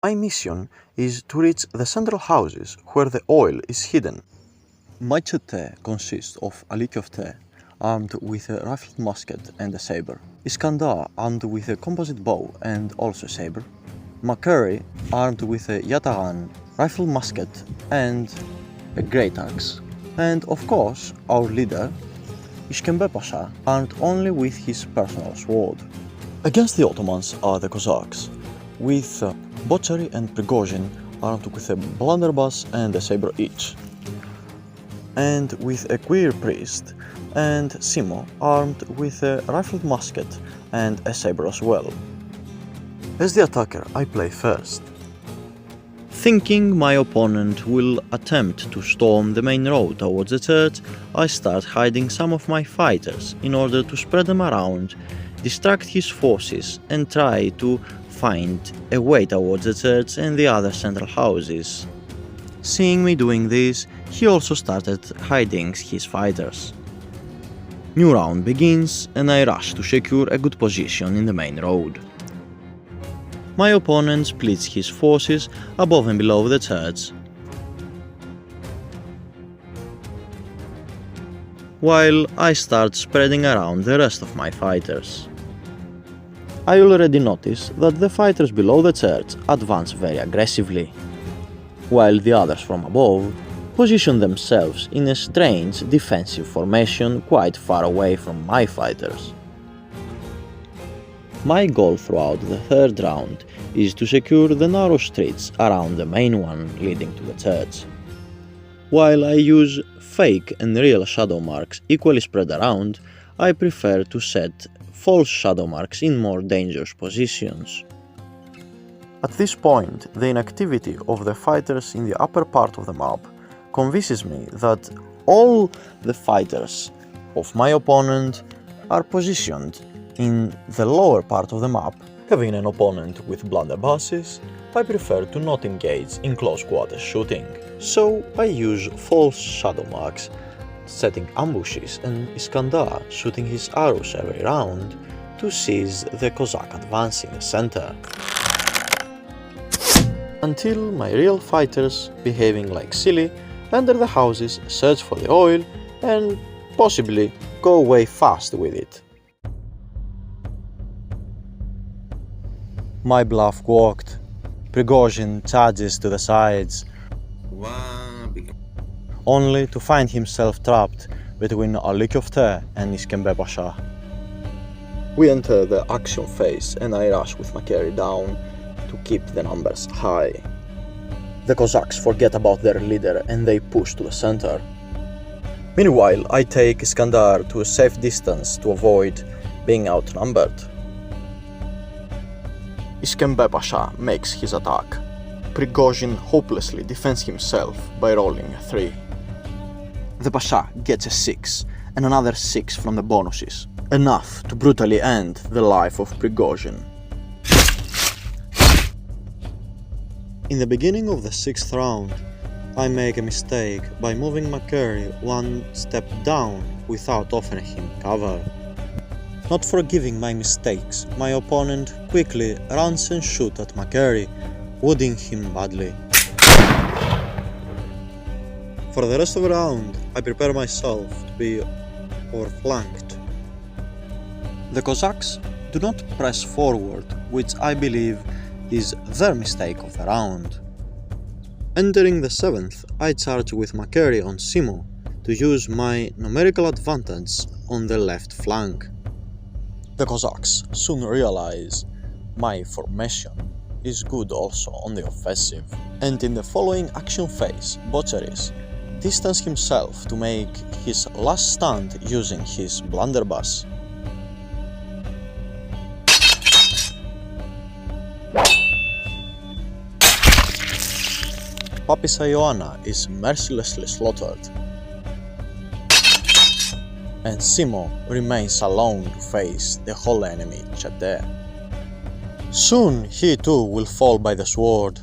My mission is to reach the central houses where the oil is hidden. My chete consists of Alikyov armed with a rifled musket and a saber, Iskandar armed with a composite bow and also a saber, Makary armed with a yatagan, rifled musket and a great axe, and of course our leader, Ishkembe Pasha, armed only with his personal sword. Against the Ottomans are the Cossacks, with Bochary and Prigozhin armed with a blunderbuss and a saber each, and with a queer priest and Simo armed with a rifled musket and a saber as well. As the attacker, I play first. Thinking my opponent will attempt to storm the main road towards the church, I start hiding some of my fighters in order to spread them around, distract his forces and try to find a way towards the church and the other central houses. Seeing me doing this, he also started hiding his fighters. New round begins and I rush to secure a good position in the main road. My opponent splits his forces above and below the church, while I start spreading around the rest of my fighters. I already notice that the fighters below the church advance very aggressively, while the others from above position themselves in a strange defensive formation quite far away from my fighters. My goal throughout the third round is to secure the narrow streets around the main one leading to the church. While I use fake and real shadow marks equally spread around, I prefer to set false shadow marks in more dangerous positions. At this point, the inactivity of the fighters in the upper part of the map convinces me that all the fighters of my opponent are positioned in the lower part of the map. Having an opponent with blunderbusses, I prefer to not engage in close quarters shooting, so I use false shadow marks, setting ambushes and Iskandar shooting his arrows every round to seize the Cossack advancing the center, until my real fighters, behaving like silly, enter the houses, search for the oil and possibly go away fast with it. My bluff worked. Prigozhin charges to the sides, only to find himself trapped between Alikyov and Ishkembe Pasha. We enter the action phase and I rush with Makary down to keep the numbers high. The Cossacks forget about their leader and they push to the center. Meanwhile, I take Iskandar to a safe distance to avoid being outnumbered. Ishkembe Pasha makes his attack. Prigozhin hopelessly defends himself by rolling a 3. The Pasha gets a 6 and another 6 from the bonuses, enough to brutally end the life of Prigozhin. In the beginning of the 6th round, I make a mistake by moving Makary one step down without offering him cover. Not forgiving my mistakes, my opponent quickly runs and shoots at Makary, wounding him badly. For the rest of the round, I prepare myself to be overflanked. The Cossacks do not press forward, which I believe is their mistake of the round. Entering the 7th, I charge with Makary on Simo to use my numerical advantage on the left flank. The Cossacks soon realize my formation is good also on the offensive, and in the following action phase, Bocharis distances himself to make his last stand using his blunderbuss. Papisa Ioanna is mercilessly slaughtered, and Simo remains alone to face the whole enemy Chete. Soon he too will fall by the sword,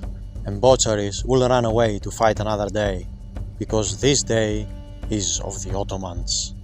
and Bocharis will run away to fight another day, because this day is of the Ottomans.